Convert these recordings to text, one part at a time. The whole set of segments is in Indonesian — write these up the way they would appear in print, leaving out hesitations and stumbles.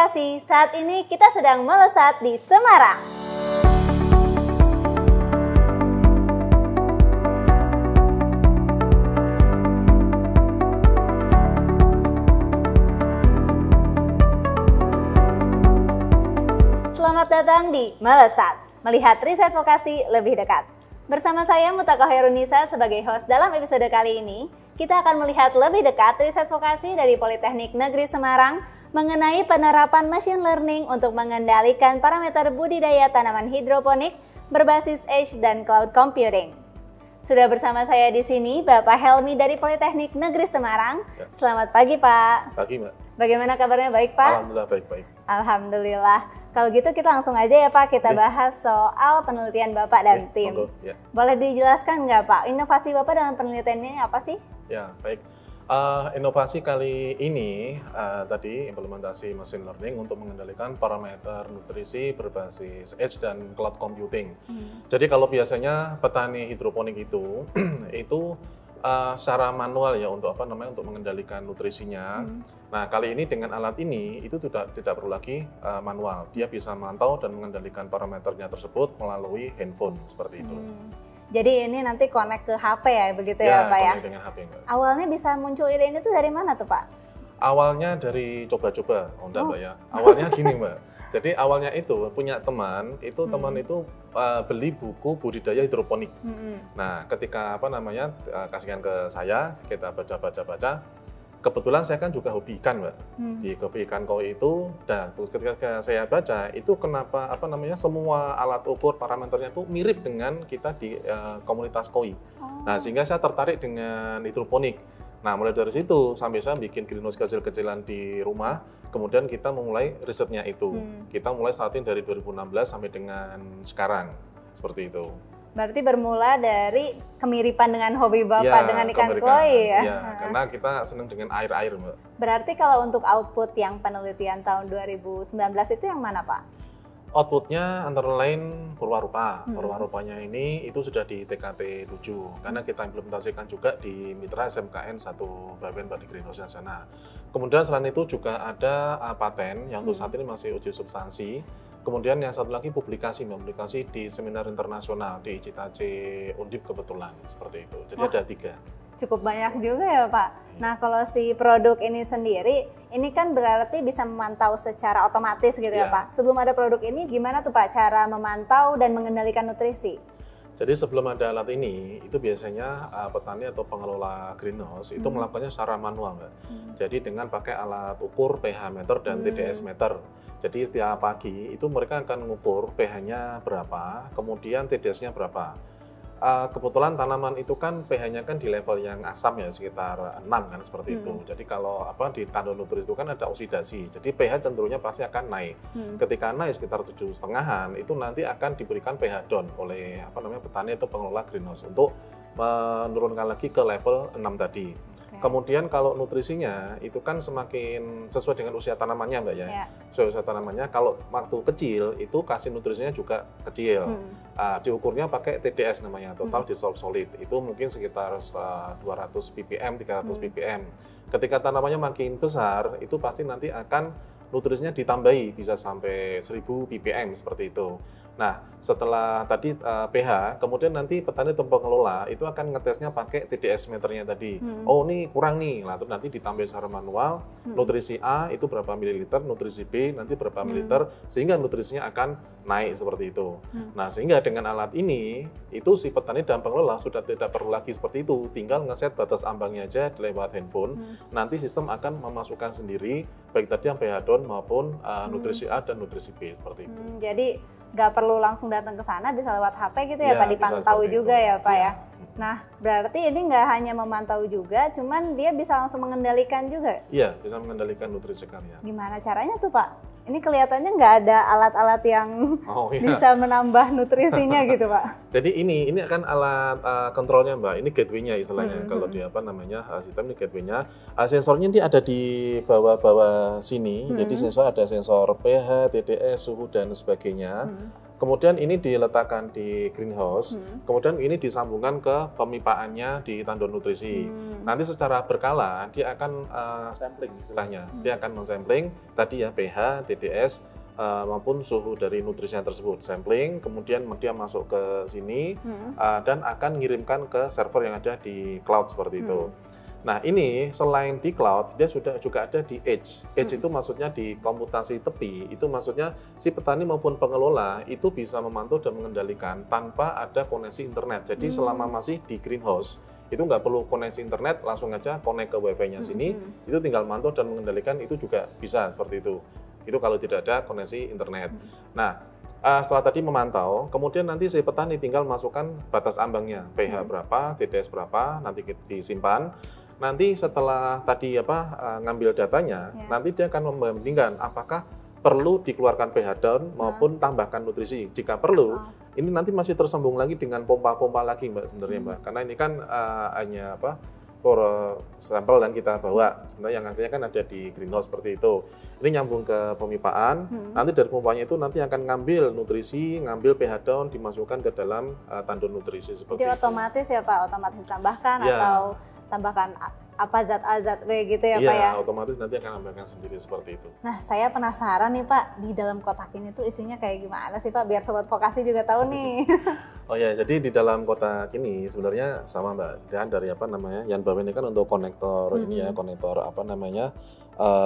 Vokasi, saat ini kita sedang melesat di Semarang. Selamat datang di Melesat, melihat riset vokasi lebih dekat. Bersama saya Mutaka Herunisa sebagai host dalam episode kali ini, kita akan melihat lebih dekat riset vokasi dari Politeknik Negeri Semarang mengenai penerapan machine learning untuk mengendalikan parameter budidaya tanaman hidroponik berbasis edge dan cloud computing. Sudah bersama saya di sini Bapak Helmi dari Politeknik Negeri Semarang. Ya. Selamat pagi Pak. Pagi Mbak. Bagaimana kabarnya, baik Pak? Alhamdulillah baik-baik. Alhamdulillah. Kalau gitu kita langsung aja ya Pak, kita bahas soal penelitian Bapak dan tim. Ya. Boleh dijelaskan nggak Pak, inovasi Bapak dalam penelitiannya apa sih? Ya, baik. Inovasi kali ini tadi implementasi machine learning untuk mengendalikan parameter nutrisi berbasis edge dan cloud computing. Jadi kalau biasanya petani hidroponik itu secara manual ya untuk untuk mengendalikan nutrisinya. Nah kali ini dengan alat ini itu tidak perlu lagi manual. Dia bisa memantau dan mengendalikan parameternya tersebut melalui handphone seperti itu. Jadi ini nanti connect ke HP ya, begitu ya Pak ya? Connect dengan HP enggak. Awalnya bisa muncul ide ini tuh dari mana tuh Pak? Awalnya dari coba-coba, Mbak ya. Awalnya gini Mbak. Jadi awalnya itu punya teman itu beli buku budidaya hidroponik. Nah ketika kasihkan ke saya, kita baca. Kebetulan saya kan juga hobi ikan Mbak. Di hobi ikan koi itu, dan ketika saya baca itu kenapa semua alat ukur parameternya itu mirip dengan kita di komunitas koi. Nah sehingga saya tertarik dengan hidroponik. Nah mulai dari situ sampai saya bikin greenhouse kecil-kecilan di rumah. Kemudian kita memulai risetnya itu. Kita mulai starting dari 2016 sampai dengan sekarang seperti itu. Berarti bermula dari kemiripan dengan hobi Bapak dengan ikan koi ya? Iya, karena kita senang dengan air-air Mbak. Berarti kalau untuk output yang penelitian tahun 2019 itu yang mana Pak? Outputnya antara lain Purwarupa. Purwarupanya ini itu sudah di TKT 7 karena kita implementasikan juga di Mitra SMKN 1 Bawen di Greenhouse sana. Kemudian selain itu juga ada paten yang untuk saat ini masih uji substansi. Kemudian yang satu lagi publikasi di seminar internasional di Citace Undip kebetulan seperti itu. Jadi ada 3. Cukup banyak juga ya Pak. Nah kalau si produk ini sendiri, ini kan berarti bisa memantau secara otomatis gitu ya Pak. Sebelum ada produk ini gimana tuh Pak cara memantau dan mengendalikan nutrisi? Jadi sebelum ada alat ini, itu biasanya petani atau pengelola greenhouse itu melakukannya secara manual Mbak. Jadi dengan pakai alat ukur pH meter dan TDS meter. Jadi setiap pagi itu mereka akan mengukur pH-nya berapa, kemudian TDS-nya berapa. Kebetulan tanaman itu kan pH-nya kan di level yang asam ya, sekitar 6 kan seperti itu. Jadi kalau di tandon nutrisi itu kan ada oksidasi. Jadi pH cenderungnya pasti akan naik. Ketika naik sekitar 7,5-an itu nanti akan diberikan pH down oleh petani atau pengelola greenhouse untuk menurunkan lagi ke level 6 tadi. Kemudian kalau nutrisinya itu kan semakin sesuai dengan usia tanamannya Mbak ya. Sesuai usia tanamannya, kalau waktu kecil itu kasih nutrisinya juga kecil. Diukurnya pakai TDS namanya, total dissolved solid. Itu mungkin sekitar 200 ppm, 300 ppm. Ketika tanamannya makin besar, itu pasti nanti akan nutrisinya ditambahi bisa sampai 1000 ppm seperti itu. Nah, setelah tadi pH, kemudian nanti petani atau pengelola itu akan ngetesnya pakai TDS meternya tadi. Oh, ini kurang nih. Lalu nanti ditambah secara manual, nutrisi A itu berapa mililiter, nutrisi B nanti berapa mililiter, sehingga nutrisinya akan naik seperti itu. Nah, sehingga dengan alat ini, itu si petani dan pengelola sudah tidak perlu lagi seperti itu. Tinggal ngeset batas ambangnya aja lewat handphone. Nanti sistem akan memasukkan sendiri, baik tadi yang pH down maupun nutrisi A dan nutrisi B seperti itu. Jadi nggak perlu langsung datang ke sana, bisa lewat HP gitu ya Pak, dipantau juga ya Pak ya. Nah berarti ini nggak hanya memantau juga, cuman dia bisa langsung mengendalikan juga? Iya, bisa mengendalikan nutrisi kalian. Gimana caranya tuh Pak? Ini kelihatannya nggak ada alat-alat yang bisa menambah nutrisinya gitu Pak. Jadi ini kan alat kontrolnya Mbak, ini gateway-nya istilahnya. Kalau di sistem ini gateway-nya. Sensornya ini ada di bawah-bawah sini. Jadi ada sensor pH, TDS, suhu dan sebagainya. kemudian ini diletakkan di greenhouse, kemudian ini disambungkan ke pemipaannya di tandon nutrisi. Nanti secara berkala dia akan sampling istilahnya, dia akan mensampling tadi ya pH, TDS, maupun suhu dari nutrisinya tersebut, sampling, kemudian dia masuk ke sini dan akan mengirimkan ke server yang ada di cloud seperti itu. Nah ini selain di cloud, dia sudah juga ada di edge. Edge itu maksudnya di komputasi tepi, itu maksudnya si petani maupun pengelola itu bisa memantau dan mengendalikan tanpa ada koneksi internet. Jadi selama masih di greenhouse, itu nggak perlu koneksi internet, langsung aja connect ke wifi-nya sini, itu tinggal mantau dan mengendalikan, itu juga bisa seperti itu. Itu kalau tidak ada koneksi internet. Nah, setelah tadi memantau, kemudian nanti si petani tinggal masukkan batas ambangnya, pH berapa, TDS berapa, nanti disimpan. Nanti setelah tadi ngambil datanya, nanti dia akan membandingkan apakah perlu dikeluarkan pH down maupun tambahkan nutrisi. Jika perlu, ini nanti masih tersambung lagi dengan pompa-pompa lagi Mbak sebenarnya Mbak. Karena ini kan hanya sampel yang kita bawa, sebenarnya yang aslinya kan ada di greenhouse seperti itu. Ini nyambung ke pemipaan, nanti dari pompanya itu nanti akan ngambil nutrisi, ngambil pH down, dimasukkan ke dalam tandon nutrisi seperti itu. Jadi otomatis ya Pak, otomatis tambahkan atau tambahkan apa zat-zat gitu ya Pak ya? Iya, otomatis nanti akan nambahkan sendiri seperti itu. Nah, saya penasaran nih Pak, di dalam kotak ini tuh isinya kayak gimana sih Pak, biar Sobat Vokasi juga tahu nih. Oh ya, jadi di dalam kotak ini sebenarnya sama Mbak, dan dari yang bawah ini kan untuk konektor ini ya, konektor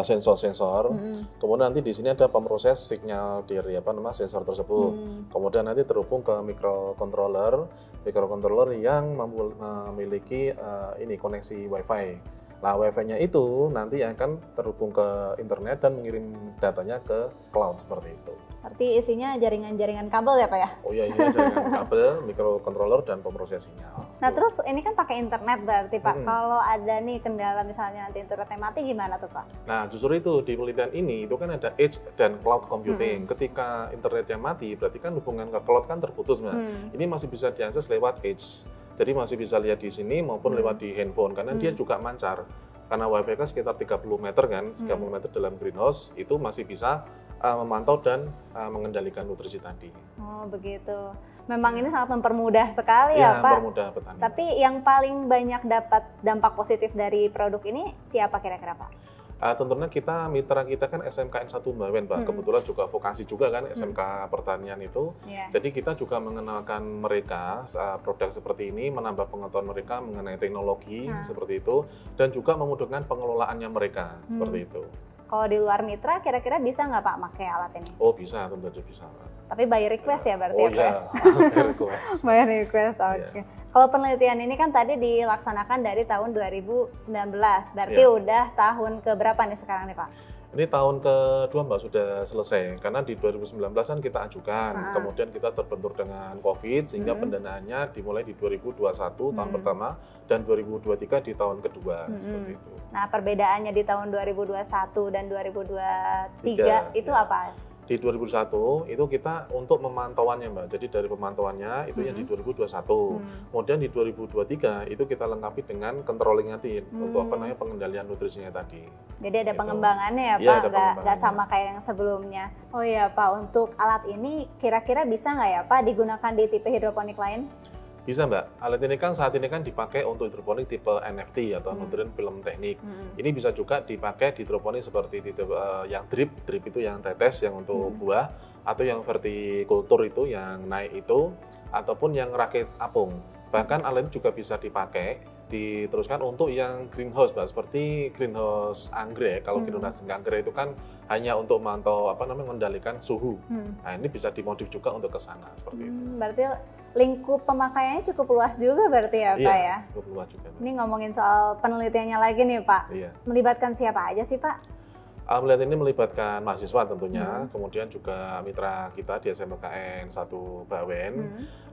sensor-sensor. Kemudian nanti di sini ada pemroses sinyal dari sensor tersebut. Kemudian nanti terhubung ke microcontroller yang memiliki koneksi WiFi. Nah, WiFi-nya itu nanti akan terhubung ke internet dan mengirim datanya ke cloud seperti itu. Berarti isinya jaringan-jaringan kabel ya Pak ya? Oh iya, jaringan kabel, microcontroller dan pemroses sinyal. Nah terus ini kan pakai internet berarti Pak, kalau ada nih kendala misalnya nanti internetnya mati gimana tuh Pak? Nah justru itu di penelitian ini itu kan ada edge dan cloud computing. Ketika internetnya mati berarti kan hubungan ke cloud kan terputus Mbak. Ini masih bisa diakses lewat edge. Jadi masih bisa lihat di sini maupun lewat di handphone karena dia juga mancar. Karena wifi kan sekitar 30 meter kan, 30 meter dalam greenhouse itu masih bisa memantau dan mengendalikan nutrisi tadi. Oh begitu. Memang ini sangat mempermudah sekali ya Pak. Mempermudah petani. Tapi yang paling banyak dapat dampak positif dari produk ini siapa kira-kira Pak? Tentunya mitra kita kan SMKN 1 Bawen Pak. Kebetulan juga vokasi juga kan SMK Pertanian itu. Jadi kita juga mengenalkan mereka produk seperti ini, menambah pengetahuan mereka mengenai teknologi seperti itu, dan juga memudahkan pengelolaannya mereka seperti itu. Kalau di luar mitra, kira-kira bisa nggak Pak pakai alat ini? Oh bisa, tentu saja bisa Pak. Tapi by request ya berarti ya? Oh iya, by request. By request, oke. Kalau penelitian ini kan tadi dilaksanakan dari tahun 2019, berarti udah tahun keberapa nih sekarang nih Pak? Ini tahun kedua Mbak sudah selesai, karena di 2019 kan kita ajukan, kemudian kita terbentur dengan COVID, sehingga pendanaannya dimulai di 2021 tahun pertama, dan 2023 di tahun kedua, seperti itu. Nah perbedaannya di tahun 2021 dan 2023 itu apa? Di 2021 itu kita untuk memantauannya Mbak, jadi dari pemantauannya itu yang di 2021. Kemudian di 2023 itu kita lengkapi dengan controlling nanti untuk pengendalian nutrisinya tadi. Jadi ada pengembangannya ya Pak, nggak sama kayak yang sebelumnya. Oh iya Pak, untuk alat ini kira-kira bisa nggak ya Pak digunakan di tipe hidroponik lain? Bisa Mbak, alat ini kan saat ini kan dipakai untuk hidroponik tipe NFT atau nutrient film teknik. Ini bisa juga dipakai di hidroponik seperti tipe yang drip itu yang tetes yang untuk buah, atau yang vertikultur itu yang naik itu, ataupun yang rakit apung. Bahkan alat ini juga bisa dipakai diteruskan untuk yang greenhouse Mbak, seperti greenhouse anggrek. Kalau greenhouse anggrek itu kan hanya untuk memantau mengendalikan suhu. Nah ini bisa dimodif juga untuk ke sana seperti itu. Berarti lingkup pemakaiannya cukup luas juga berarti ya Pak ya? Cukup luas juga. Ini ngomongin soal penelitiannya lagi nih Pak. Melibatkan siapa aja sih Pak? Penelitian ini melibatkan mahasiswa tentunya, kemudian juga mitra kita di SMKN 1 Bawen.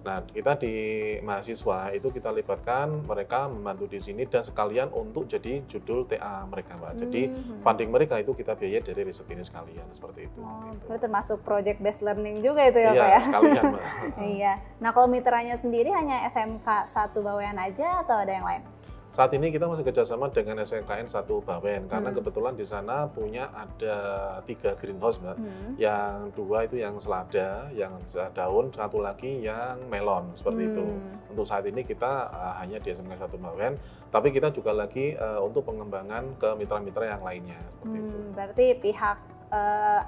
Nah, kita di mahasiswa itu kita libatkan mereka membantu di sini dan sekalian untuk jadi judul TA mereka, Mbak. Jadi funding mereka itu kita biayai dari riset ini sekalian seperti itu. Itu termasuk project based learning juga itu ya Pak ya? Iya, sekalian Mbak. Iya. Nah, kalau mitranya sendiri hanya SMK 1 Bawen aja atau ada yang lain? Saat ini kita masih kerjasama dengan SMKN 1 Bawen karena kebetulan di sana punya ada 3 greenhouse Mbak. Yang 2 itu yang selada, yang daun, 1 lagi yang melon seperti itu. Untuk saat ini kita hanya di SMKN 1 Bawen, tapi kita juga lagi untuk pengembangan ke mitra-mitra yang lainnya seperti itu. Berarti pihak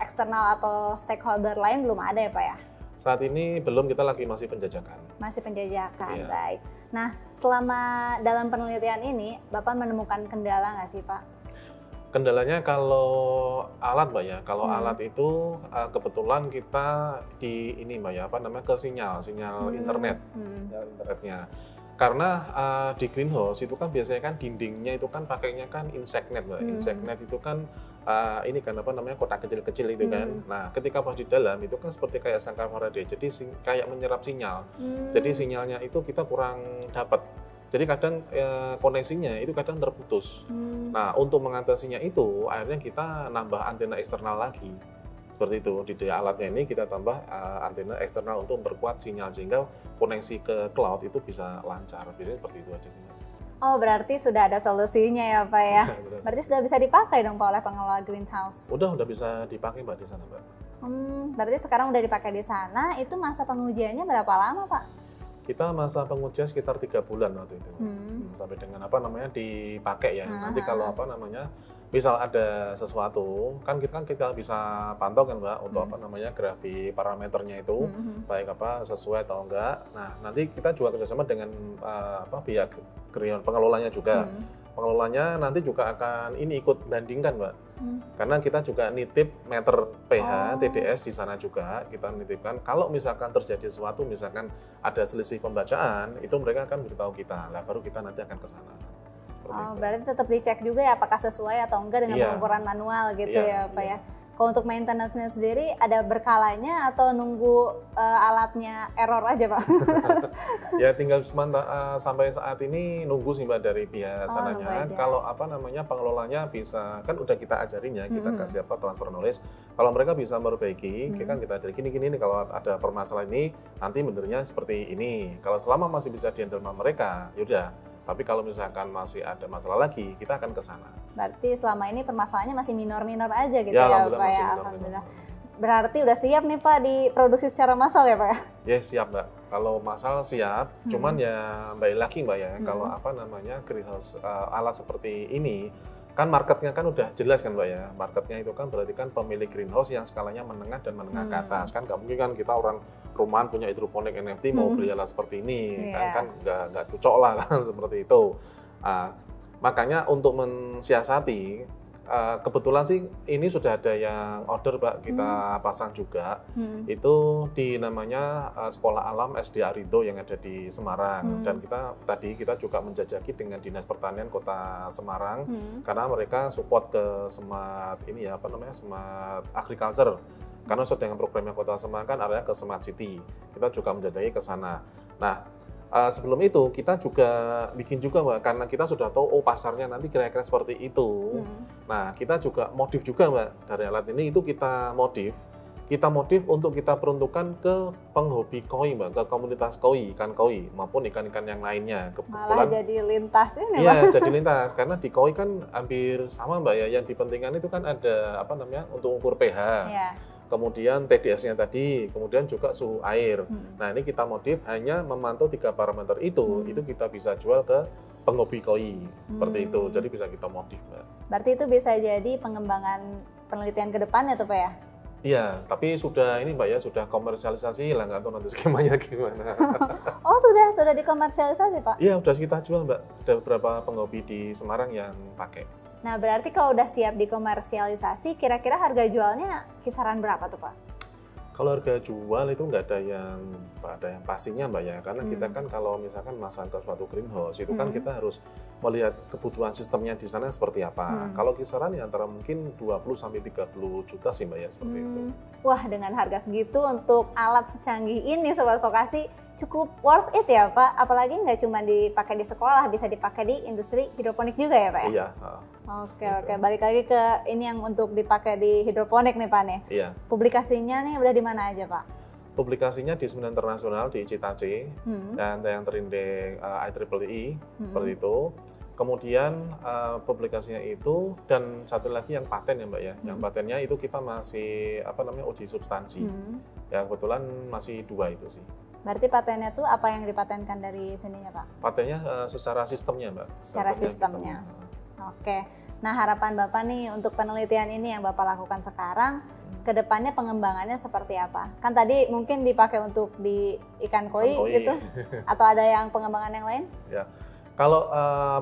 eksternal atau stakeholder lain belum ada ya Pak ya? Saat ini belum, kita lagi masih penjajakan. Masih penjajakan, Iya. baik. Nah, selama dalam penelitian ini, Bapak menemukan kendala nggak sih, Pak? Kendalanya kalau alat Mbak ya, kalau alat itu kebetulan kita di ini Mbak ya, apa namanya, ke sinyal internet, sinyal internetnya. Karena di greenhouse itu kan biasanya kan dindingnya itu kan pakainya kan insect net Mbak. Insect net itu kan ini kan apa namanya, kotak kecil-kecil itu kan. Nah, ketika pas di dalam itu kan seperti kayak sangkar Faraday, jadi kayak menyerap sinyal. Jadi sinyalnya itu kita kurang dapat. Jadi kadang koneksinya itu kadang terputus. Nah, untuk mengatasinya itu akhirnya kita nambah antena eksternal lagi. Seperti itu, di alatnya ini kita tambah antena eksternal untuk memperkuat sinyal sehingga koneksi ke cloud itu bisa lancar. Biasanya seperti itu aja. Oh, berarti sudah ada solusinya ya Pak ya? Berarti sudah bisa dipakai dong Pak oleh pengelola greenhouse? Udah bisa dipakai Mbak di sana Mbak. Berarti sekarang udah dipakai di sana, itu masa pengujiannya berapa lama Pak? Kita masa pengujian sekitar 3 bulan waktu itu. Sampai dengan apa namanya dipakai ya. Nanti kalau apa namanya, misal ada sesuatu, kan kita bisa pantau kan Mbak untuk apa namanya grafik parameternya itu baik apa sesuai atau enggak. Nah, nanti kita juga kerjasama dengan pihak pengelolanya juga. Pengelolanya nanti juga akan ini ikut bandingkan Mbak. Karena kita juga nitip meter pH, TDS di sana juga, kita nitipkan. Kalau misalkan terjadi sesuatu, misalkan ada selisih pembacaan, itu mereka akan beritahu kita. Lah baru kita nanti akan ke sana. Berarti tetap dicek juga ya apakah sesuai atau enggak dengan pengukuran manual gitu ya Pak ya. Kalau untuk maintenance-nya sendiri ada berkalanya atau nunggu alatnya error aja Pak? Ya tinggal sampai saat ini nunggu sih Mbak dari pihak sananya. Kalau apa namanya pengelolanya bisa, kan udah kita ajarin ya, kita kasih apa transfer knowledge. Kalau mereka bisa memperbaiki, kan kita ajarin gini nih kalau ada permasalahan ini nanti benernya seperti ini. Kalau selama masih bisa di-handle sama mereka, yaudah. Tapi kalau misalkan masih ada masalah lagi, kita akan ke sana. Berarti selama ini permasalahannya masih minor-minor aja gitu ya Pak ya? Alhamdulillah. Berarti udah siap nih Pak diproduksi secara massal ya Pak ya? Ya siap Mbak, kalau massal siap, cuman ya Mbak lagi Mbak ya, kalau apa namanya greenhouse alat seperti ini, kan marketnya kan udah jelas kan Mbak ya, marketnya itu kan berarti kan pemilik greenhouse yang skalanya menengah dan menengah ke atas, kan nggak mungkin kan kita orang rumahan punya hidroponik NFT mau beli alat seperti ini, kan nggak cocok lah kan seperti itu. Makanya untuk mensiasati, kebetulan sih ini sudah ada yang order Mbak, kita pasang juga, itu di namanya Sekolah Alam SD Arido yang ada di Semarang, dan kita juga menjajaki dengan Dinas Pertanian Kota Semarang, karena mereka support ke smart ini ya, apa namanya, smart agriculture. Karena sesuai dengan programnya Kota Semarang kan arahnya ke Smart City, kita juga menjajaki ke sana. Nah, sebelum itu kita juga bikin juga Mbak, karena kita sudah tahu pasarnya nanti kira-kira seperti itu. Nah, kita juga modif juga Mbak, dari alat ini itu kita modif untuk kita peruntukan ke penghobi koi Mbak, ke komunitas koi, ikan koi maupun ikan-ikan yang lainnya. Kebetulan malah jadi lintas ini Mbak. Iya, jadi lintas, karena di koi kan hampir sama Mbak ya, yang dipentingkan itu kan ada apa namanya, untuk ukur pH. Kemudian TDS-nya tadi, kemudian juga suhu air. Nah, ini kita modif hanya memantau 3 parameter itu kita bisa jual ke penghobi koi, seperti itu. Jadi bisa kita modif, Mbak. Berarti itu bisa jadi pengembangan penelitian ke depannya tuh Pak ya? Iya, tapi sudah ini Mbak ya, sudah komersialisasi lah, nggak tahu nanti skemanya gimana. Oh, sudah dikomersialisasi Pak? Iya, sudah kita jual Mbak. Ada beberapa penghobi di Semarang yang pakai. Nah, berarti kalau udah siap dikomersialisasi, kira-kira harga jualnya kisaran berapa tuh Pak? Kalau harga jual itu nggak ada yang pastinya Mbak ya, karena kita kan kalau misalkan masang ke suatu greenhouse itu kan kita harus melihat kebutuhan sistemnya di sana seperti apa. Kalau kisaran ya antara mungkin 20-30 juta sih Mbak ya, seperti itu. Wah, dengan harga segitu untuk alat secanggih ini Sobat Vokasi cukup worth it ya Pak, apalagi nggak cuma dipakai di sekolah, bisa dipakai di industri hidroponik juga ya Pak ya? Iya. Oke, balik lagi ke ini yang untuk dipakai di hidroponik nih Pak nih. Iya. Publikasinya nih udah di mana aja Pak? Publikasinya di Seminar Internasional di Citace, dan yang terindeks IEEE, seperti itu. Kemudian publikasinya itu dan satu lagi yang paten ya Mbak ya. Yang patennya itu kita masih uji substansi. Ya kebetulan masih 2 itu sih. Berarti patennya tuh apa yang dipatenkan dari sininya Pak? Patennya secara sistemnya Mbak. Secara sistemnya. Oke. Nah harapan Bapak nih untuk penelitian ini yang Bapak lakukan sekarang, kedepannya pengembangannya seperti apa? Kan tadi mungkin dipakai untuk di ikan koi gitu, atau ada yang pengembangan yang lain? Ya. Kalau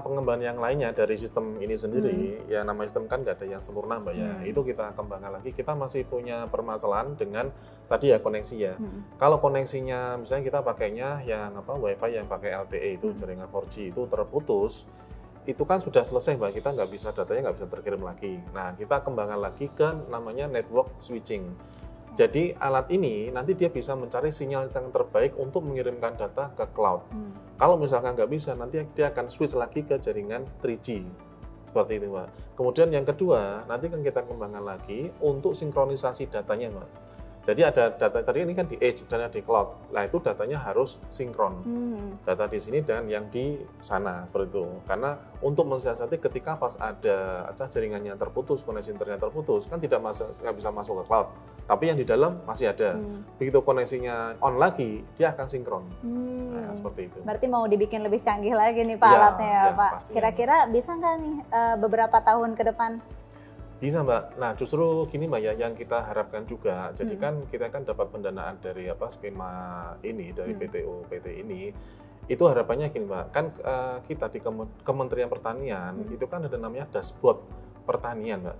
pengembangan yang lainnya dari sistem ini sendiri, ya nama sistem kan nggak ada yang sempurna Mbak ya. Itu kita kembangkan lagi. Kita masih punya permasalahan dengan tadi ya koneksi ya. Kalau koneksinya misalnya kita pakainya yang WiFi yang pakai LTE itu jaringan 4G itu terputus, itu kan sudah selesai Mbak. Kita nggak bisa datanya nggak bisa terkirim lagi. Nah kita kembangkan lagi ke namanya network switching. Jadi alat ini nanti dia bisa mencari sinyal yang terbaik untuk mengirimkan data ke cloud. Kalau misalkan nggak bisa, nanti dia akan switch lagi ke jaringan 3G. Seperti itu, Mbak. Kemudian yang kedua, nanti kan kita kembangkan lagi untuk sinkronisasi datanya, Mbak. Jadi ada data tadi ini kan di edge dan di cloud. Nah itu datanya harus sinkron. Data di sini dan yang di sana seperti itu. Karena untuk mensiasati ketika pas ada jaringannya terputus, koneksi internet terputus, kan nggak bisa masuk ke cloud. Tapi yang di dalam masih ada. Begitu koneksinya on lagi, dia akan sinkron. Nah, seperti itu. Berarti mau dibikin lebih canggih lagi nih Pak alatnya ya Pak. Kira-kira bisa nggak nih beberapa tahun ke depan? Bisa Mbak. Nah justru gini Mbak ya, yang kita harapkan juga, jadi kan kita kan dapat pendanaan dari skema ini, dari PT ini, itu harapannya gini Mbak, kan kita di Kementerian Pertanian, itu kan ada namanya dashboard pertanian Mbak.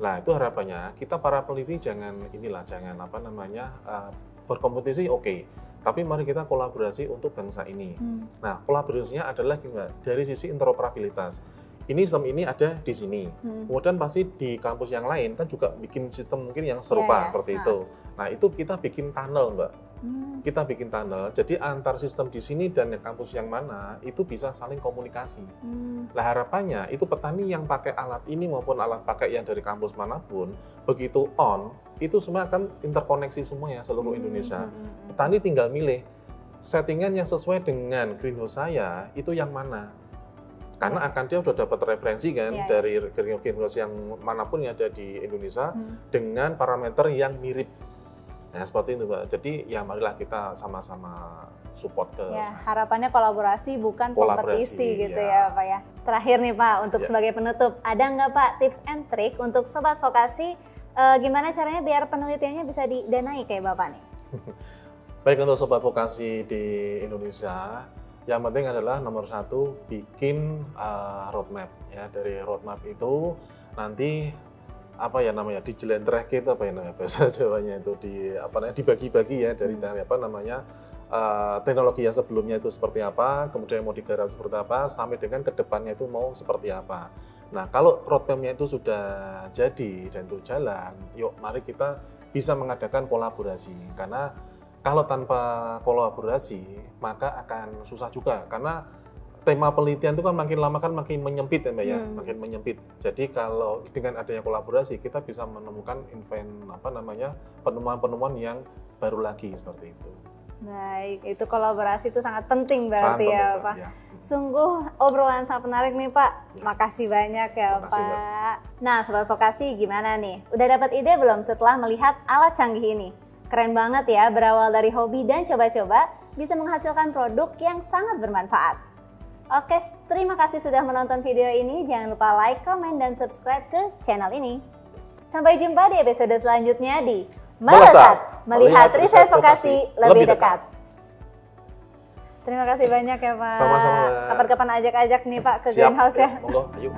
Nah itu harapannya, kita para peneliti jangan berkompetisi oke. Tapi mari kita kolaborasi untuk bangsa ini. Nah kolaborasinya adalah gini Mbak, dari sisi interoperabilitas. Ini sistem ini ada di sini. Kemudian pasti di kampus yang lain kan juga bikin sistem mungkin yang serupa seperti itu. Nah itu kita bikin tunnel Mbak. Kita bikin tunnel, jadi antar sistem di sini dan kampus yang mana itu bisa saling komunikasi. Nah harapannya itu petani yang pakai alat ini maupun alat pakai yang dari kampus manapun, begitu on, itu semua akan interkoneksi semua ya seluruh Indonesia. Petani tinggal milih settingan yang sesuai dengan greenhouse saya itu yang mana. Karena akan dia sudah dapat referensi kan dari greenhouse yang manapun yang ada di Indonesia dengan parameter yang mirip. Nah seperti itu Mbak. Jadi ya marilah kita sama-sama support ke sana. Harapannya kolaborasi bukan kompetisi gitu ya Pak ya. Terakhir nih Pak, untuk sebagai penutup, ada nggak Pak tips and trick untuk Sobat Vokasi gimana caranya biar penelitiannya bisa didanai kayak Bapak nih? Baik, untuk Sobat Vokasi di Indonesia, yang penting adalah nomor 1 bikin roadmap ya. Dari roadmap itu nanti dijelentreh gitu bahasa Jawanya itu dibagi-bagi ya dari teknologi yang sebelumnya itu seperti apa, kemudian mau digarap seperti apa, sampai dengan kedepannya itu mau seperti apa. Nah kalau roadmapnya itu sudah jadi dan itu jalan, yuk mari kita bisa mengadakan kolaborasi. Karena kalau tanpa kolaborasi maka akan susah juga, karena tema penelitian itu kan makin lama kan makin menyempit ya Mbak ya, makin menyempit. Jadi kalau dengan adanya kolaborasi kita bisa menemukan penemuan-penemuan yang baru lagi seperti itu. Baik, itu kolaborasi itu sangat penting berarti ya Pak. Ya. Sungguh obrolan sangat menarik nih Pak. Ya. Makasih banyak ya Pak. Mbak. Nah Sobat Vokasi gimana nih? Udah dapat ide belum setelah melihat alat canggih ini? Keren banget ya, berawal dari hobi dan coba-coba bisa menghasilkan produk yang sangat bermanfaat. Oke, terima kasih sudah menonton video ini. Jangan lupa like, comment, dan subscribe ke channel ini. Sampai jumpa di episode selanjutnya di Melesat, melihat riset vokasi lebih dekat. Terima kasih banyak ya Pak. Sama-sama. Kapan-kapan ajak-ajak nih Pak ke greenhouse ya. Monggo, ayo.